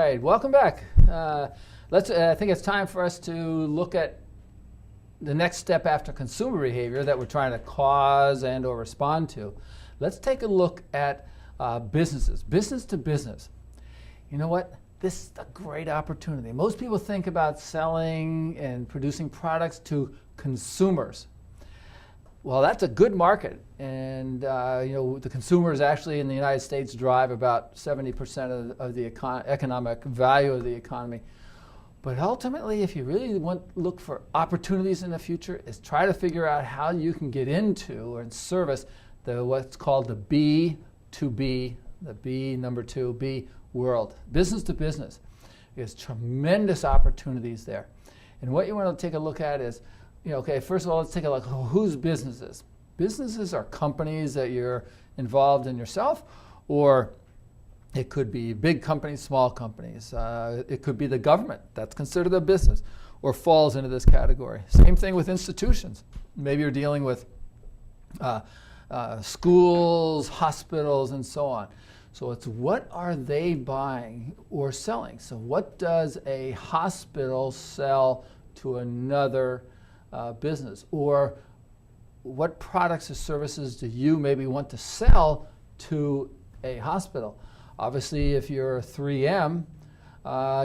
right, welcome back. I think it's time for us to look at the next step after consumer behavior that we're trying to cause and or respond to. Let's take a look at businesses, business to business. You know what? This is a great opportunity. Most people think about selling and producing products to consumers. Well, that's a good market, and the consumers actually in the United States drive about 70% of the economic value of the economy. But ultimately, if you really look for opportunities in the future, is try to figure out how you can get into and service what's called the B2B, the B number 2B world, business to business. There's tremendous opportunities there. And what you want to take a look at is, okay, first of all, let's take a look at whose businesses. Businesses are companies that you're involved in yourself, or it could be big companies, small companies. It could be the government. That's considered a business or falls into this category. Same thing with institutions. Maybe you're dealing with schools, hospitals, and so on. So it's what are they buying or selling? So what does a hospital sell to another business? Or what products or services do you maybe want to sell to a hospital? Obviously, if you're 3M,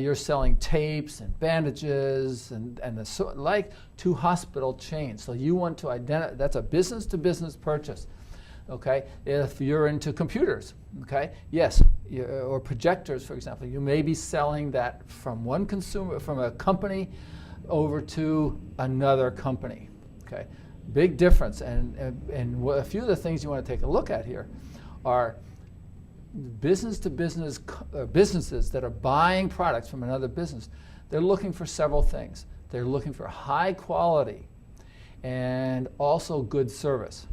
you're selling tapes and bandages and the like to hospital chains. So you want to identify, that's a business-to-business purchase. Okay, if you're into computers, okay, yes, or projectors, for example, you may be selling that from one consumer, from a company over to another company. Okay, big difference. And a few of the things you want to take a look at here are business-to-business businesses that are buying products from another business. They're looking for several things. They're looking for high quality and also good service.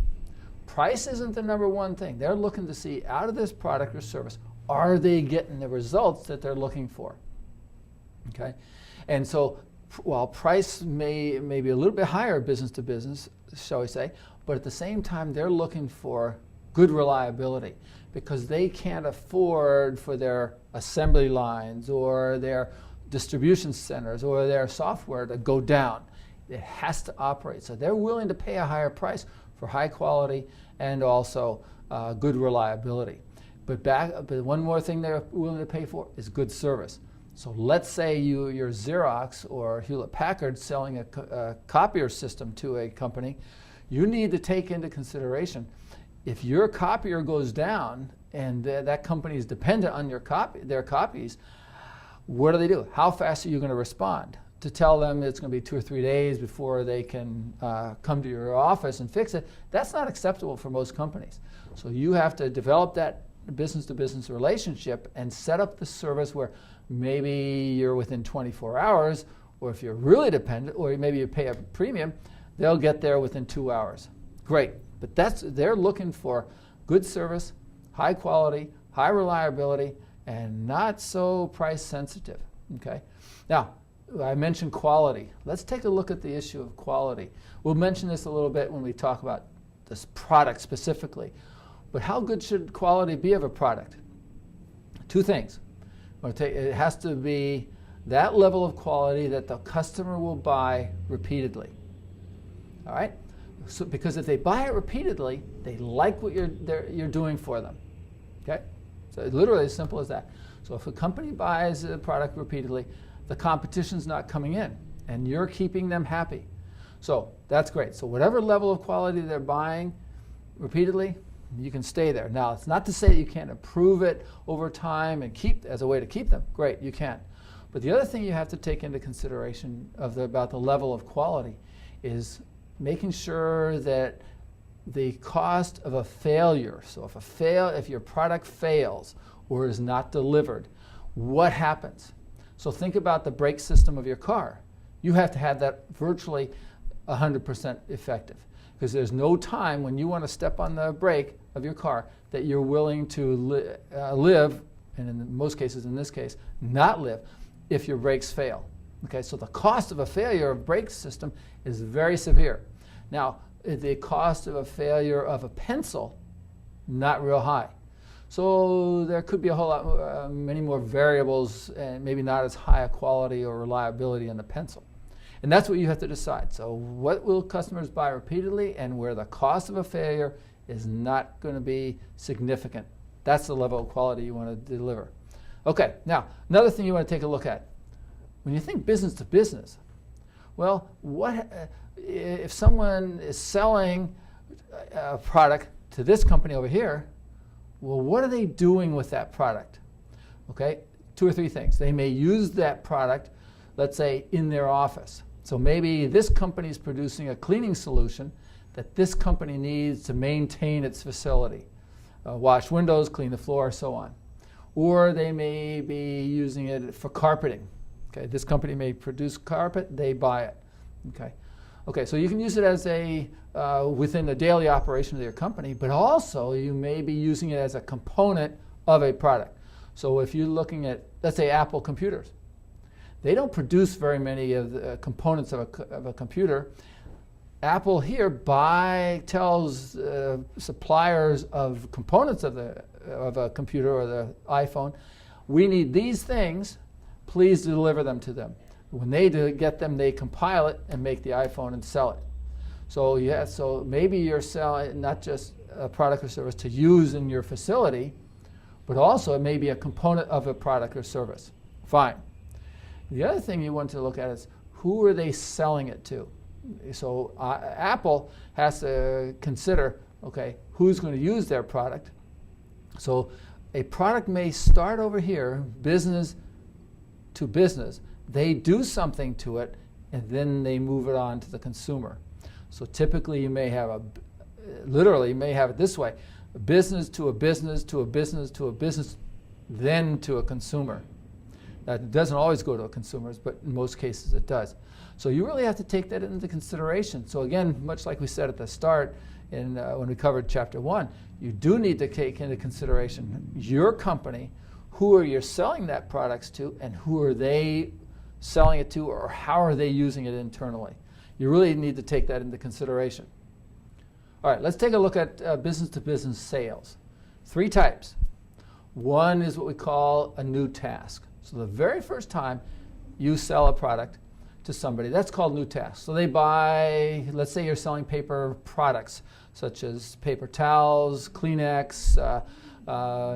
Price isn't the number one thing. They're looking to see out of this product or service, are they getting the results that they're looking for? Okay, and so while price may be a little bit higher business to business, shall we say, but at the same time they're looking for good reliability because they can't afford for their assembly lines or their distribution centers or their software to go down. It has to operate. So they're willing to pay a higher price for high quality and also good reliability. But one more thing they're willing to pay for is good service. So let's say you're Xerox or Hewlett-Packard selling a copier system to a company. You need to take into consideration if your copier goes down and that company is dependent on their copies, what do? How fast are you going to respond? To tell them it's going to be 2 or 3 days before they can come to your office and fix it, that's not acceptable for most companies. So you have to develop that business-to-business relationship and set up the service where maybe you're within 24 hours, or if you're really dependent, or maybe you pay a premium, they'll get there within 2 hours. Great, but they're looking for good service, high quality, high reliability, and not so price sensitive. Okay, now, I mentioned quality. Let's take a look at the issue of quality. We'll mention this a little bit when we talk about this product specifically. But how good should quality be of a product? Two things. It has to be that level of quality that the customer will buy repeatedly. All right? So, because if they buy it repeatedly, they like what you're doing for them. Okay? So literally as simple as that. So if a company buys a product repeatedly, the competition's not coming in, and you're keeping them happy. So that's great. So whatever level of quality they're buying repeatedly, you can stay there. Now, it's not to say that you can't improve it over time and keep as a way to keep them. Great, you can. But the other thing you have to take into consideration about the level of quality is making sure that the cost of a failure, so if your product fails or is not delivered, what happens? So think about the brake system of your car. You have to have that virtually 100% effective, because there's no time when you want to step on the brake of your car that you're willing to live, and in most cases, in this case, not live, if your brakes fail. Okay, so the cost of a failure of brake system is very severe. Now, the cost of a failure of a pencil, not real high. So there could be a whole lot, many more variables, and maybe not as high a quality or reliability in the pencil. And that's what you have to decide. So what will customers buy repeatedly, and where the cost of a failure is not going to be significant. That's the level of quality you want to deliver. Okay, now another thing you want to take a look at. When you think business to business, well, if someone is selling a product to this company over here, well, what are they doing with that product? Okay, 2 or 3 things. They may use that product, let's say, in their office. So maybe this company is producing a cleaning solution that this company needs to maintain its facility. Wash windows, clean the floor, so on. Or they may be using it for carpeting. Okay, this company may produce carpet, they buy it. Okay, so you can use it as within the daily operation of your company, but also you may be using it as a component of a product. So if you're looking at, let's say, Apple computers, they don't produce very many of the components of a computer. Apple here tells suppliers of components of a computer or the iPhone, we need these things, please deliver them to them. When they get them, they compile it and make the iPhone and sell it. So so maybe you're selling not just a product or service to use in your facility, but also it may be a component of a product or service. Fine. The other thing you want to look at is who are they selling it to? So Apple has to consider, okay, who's going to use their product. So a product may start over here, business to business. They do something to it, and then they move it on to the consumer. So typically you may have literally you may have it this way, a business to a business to a business to a business, then to a consumer. That doesn't always go to a consumer, but in most cases it does. So you really have to take that into consideration. So again, much like we said at the start when we covered chapter 1, you do need to take into consideration your company, who are you selling that products to, and who are they selling it to, or how are they using it internally. You really need to take that into consideration. All right, let's take a look at business-to-business sales. 3 types. One is what we call a new task. So the very first time you sell a product to somebody, that's called new task. So they buy, let's say you're selling paper products, such as paper towels, Kleenex,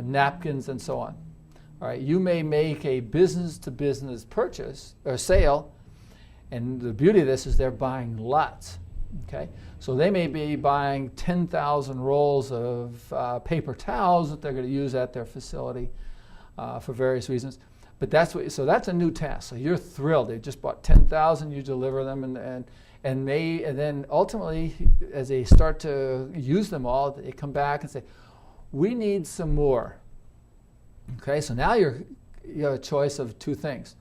napkins, and so on. All right, you may make a business-to-business purchase or sale, and the beauty of this is they're buying lots. Okay, so they may be buying 10,000 rolls of paper towels that they're going to use at their facility for various reasons. But that's a new task. So you're thrilled. They just bought 10,000. You deliver them, and then ultimately, as they start to use them all, they come back and say, "We need some more." Okay, so now you have a choice of 2 things.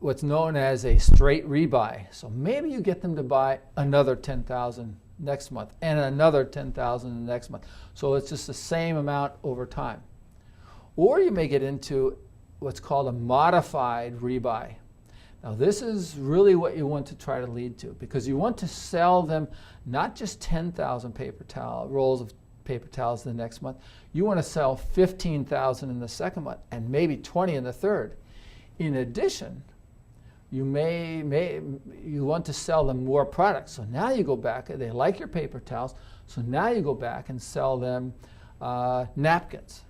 What's known as a straight rebuy. So maybe you get them to buy another 10,000 next month and another 10,000 the next month. So it's just the same amount over time. Or you may get into what's called a modified rebuy. Now this is really what you want to try to lead to, because you want to sell them not just 10,000 rolls of paper towels the next month. You want to sell 15,000 in the second month and maybe 20 in the third. In addition, you want to sell them more products. So now you go back, they like your paper towels, so now you go back and sell them napkins.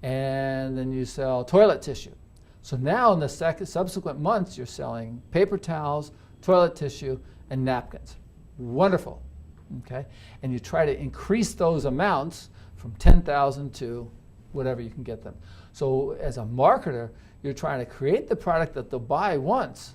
And then you sell toilet tissue. So now in the subsequent months, you're selling paper towels, toilet tissue, and napkins. Wonderful. Okay? And you try to increase those amounts from 10,000 to whatever you can get them. So as a marketer, you're trying to create the product that they'll buy once,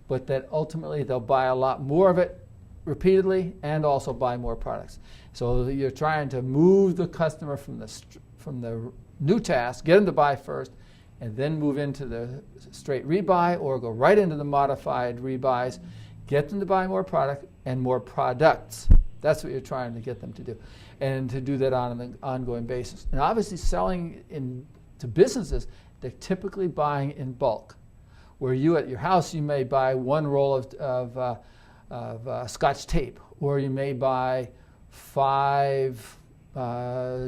but that ultimately they'll buy a lot more of it repeatedly and also buy more products. So you're trying to move the customer from the new task, get them to buy first, and then move into the straight rebuy or go right into the modified rebuys, get them to buy more product and more products. That's what you're trying to get them to do, and to do that on an ongoing basis. And obviously selling to businesses, they're typically buying in bulk. Where you at your house, you may buy 1 roll of Scotch tape, or you may buy 5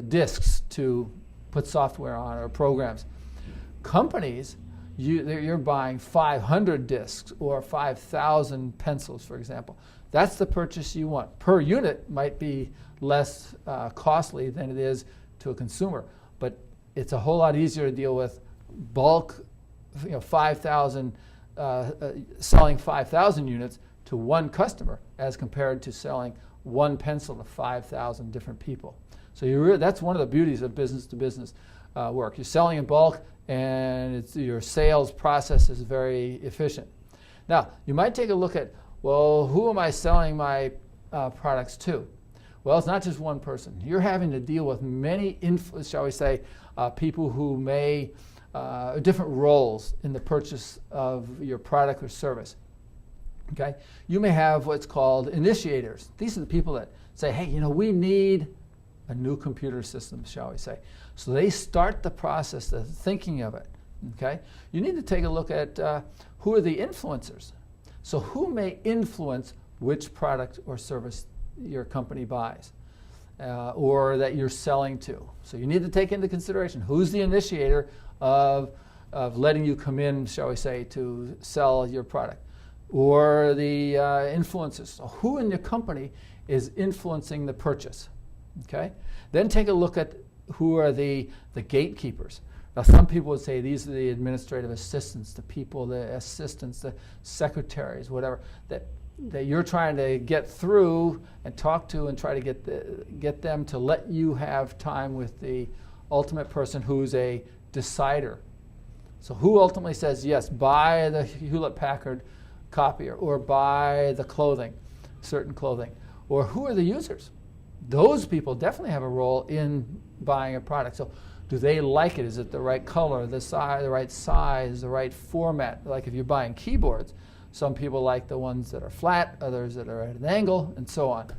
discs to put software on or programs. Companies, you're buying 500 discs or 5,000 pencils, for example. That's the purchase you want. Per unit might be less costly than it is to a consumer, but it's a whole lot easier to deal with bulk, 5,000, selling 5,000 units to one customer as compared to selling one pencil to 5,000 different people. So that's one of the beauties of business-to-business work. You're selling in bulk, and your sales process is very efficient. Now, you might take a look at, well, who am I selling my products to? Well, it's not just one person. You're having to deal with many, shall we say, people who may, different roles in the purchase of your product or service. Okay? You may have what's called initiators. These are the people that say, hey, we need a new computer system, shall we say. So they start the process of thinking of it. Okay? You need to take a look at who are the influencers. So who may influence which product or service your company buys or that you're selling to. So you need to take into consideration who's the initiator of letting you come in, shall we say, to sell your product, or the influencers. So who in your company is influencing the purchase? Okay? Then take a look at who are the gatekeepers. Now, some people would say these are the administrative assistants, the people, the assistants, the secretaries, whatever, that you're trying to get through and talk to and try to get them to let you have time with the ultimate person who's a decider. So who ultimately says, yes, buy the Hewlett-Packard copier, or buy the clothing, certain clothing, or who are the users? Those people definitely have a role in buying a product. So do they like it? Is it the right color, the right size, the right format? Like if you're buying keyboards, some people like the ones that are flat, others that are at an angle, and so on.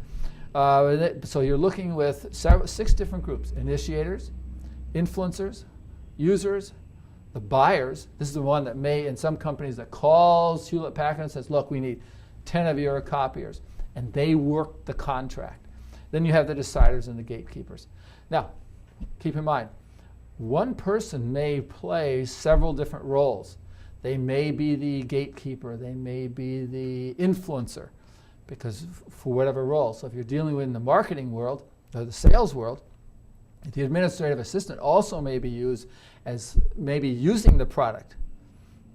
So you're looking with 6 different groups: initiators, influencers, users, the buyers. This is the one that may, in some companies, that calls Hewlett-Packard and says, look, we need 10 of your copiers. And they work the contract. Then you have the deciders and the gatekeepers. Now, keep in mind, one person may play several different roles. They may be the gatekeeper. They may be the influencer, because for whatever role. So if you're dealing with the marketing world or the sales world, the administrative assistant also may be used as maybe using the product.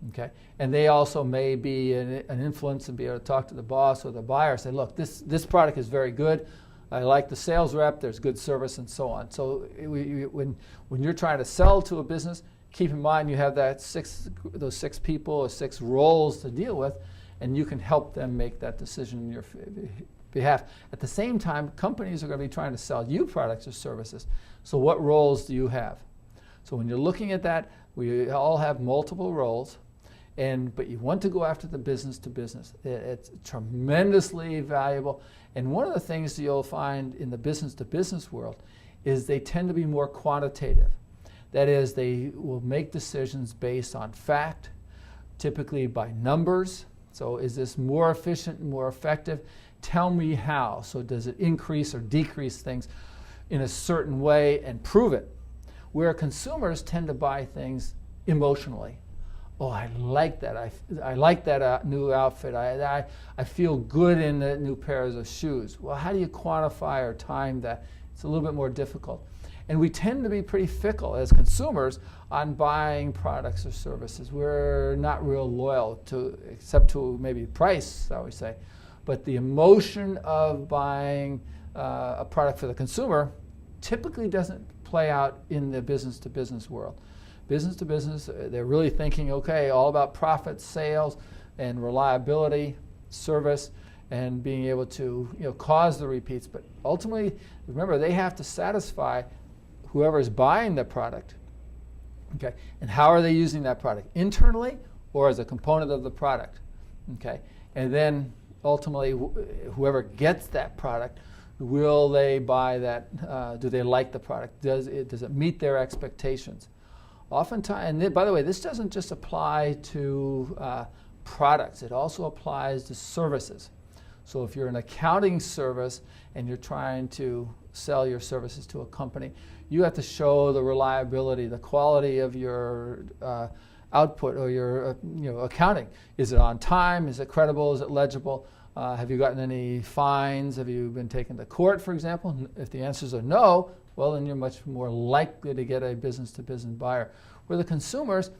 Okay? And they also may be an influence and be able to talk to the boss or the buyer, say, look, this product is very good. I like the sales rep. There's good service, and so on. So when you're trying to sell to a business, keep in mind you have those 6 people or 6 roles to deal with, and you can help them make that decision on your behalf. At the same time, companies are going to be trying to sell you products or services. So what roles do you have? So when you're looking at that, we all have multiple roles, but you want to go after the business to business. It's tremendously valuable. And one of the things you'll find in the business to business world is they tend to be more quantitative. That is, they will make decisions based on fact, typically by numbers. So is this more efficient, more effective? Tell me how. So does it increase or decrease things in a certain way, and prove it? Where consumers tend to buy things emotionally. Oh, I like that. I like that new outfit. I feel good in the new pairs of shoes. Well, how do you quantify or time that? It's a little bit more difficult. And we tend to be pretty fickle as consumers on buying products or services. We're not real loyal except to maybe price, I would say. But the emotion of buying a product for the consumer typically doesn't play out in the business-to-business world. Business to business, they're really thinking, okay, all about profit, sales, and reliability, service, and being able to cause the repeats. But ultimately, remember, they have to satisfy whoever is buying the product. Okay, and how are they using that product? Internally or as a component of the product? Okay, and then ultimately, whoever gets that product, will they buy that? Do they like the product? Does it meet their expectations? Oftentimes, and by the way, this doesn't just apply to products. It also applies to services. So if you're an accounting service and you're trying to sell your services to a company, you have to show the reliability, the quality of your output or your accounting. Is it on time? Is it credible? Is it legible? Have you gotten any fines? Have you been taken to court, for example? If the answers are no, well, then you're much more likely to get a business-to-business buyer. Where the consumers,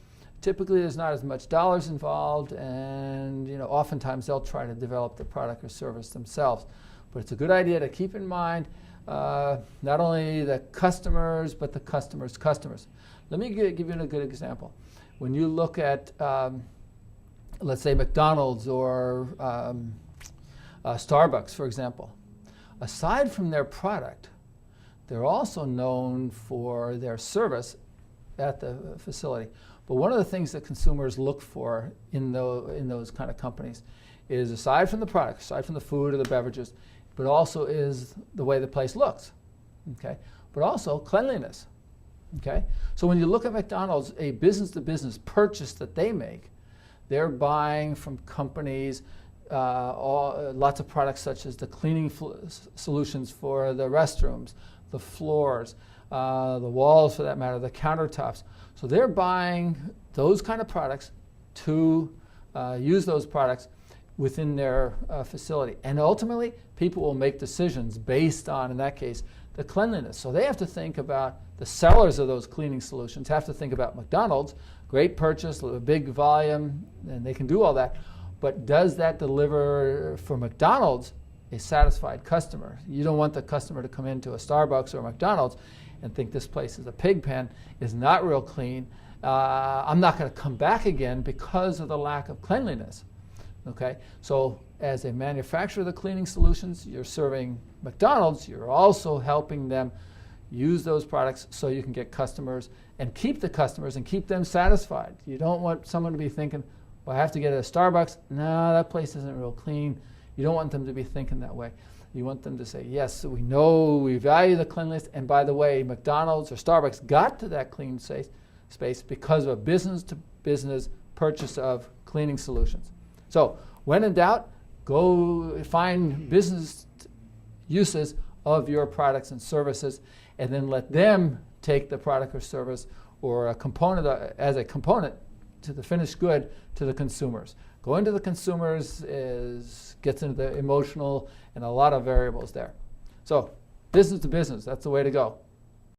typically there's not as much dollars involved, and oftentimes they'll try to develop the product or service themselves. But it's a good idea to keep in mind not only the customers, but the customers' customers. Let me give you a good example. When you look at, let's say, McDonald's or Starbucks, for example, aside from their product, they're also known for their service at the facility. But one of the things that consumers look for in those kind of companies is, aside from the product, aside from the food or the beverages, but also is the way the place looks, okay? But also cleanliness, okay? So when you look at McDonald's, a business-to-business purchase that they make, they're buying from companies lots of products such as the cleaning solutions for the restrooms, the floors, the walls for that matter, the countertops. So they're buying those kind of products to use those products within their facility. And ultimately, people will make decisions based on, in that case, the cleanliness. So they have to think about, the sellers of those cleaning solutions have to think about McDonald's, great purchase, a big volume, and they can do all that. But does that deliver for McDonald's a satisfied customer? You don't want the customer to come into a Starbucks or a McDonald's and think this place is a pig pen, is not real clean. I'm not going to come back again because of the lack of cleanliness. Okay, so as a manufacturer of the cleaning solutions, you're serving McDonald's. You're also helping them use those products so you can get customers and keep the customers and keep them satisfied. You don't want someone to be thinking, well, I have to get a Starbucks. No, that place isn't real clean. You don't want them to be thinking that way. You want them to say, yes, we know, we value the cleanliness, and by the way, McDonald's or Starbucks got to that clean space because of a business-to-business purchase of cleaning solutions. So when in doubt, go find business uses of your products and services, and then let them take the product or service or a component as a component to the finished good to the consumers. Going to the consumers gets into the emotional and a lot of variables there. So business to business, that's the way to go.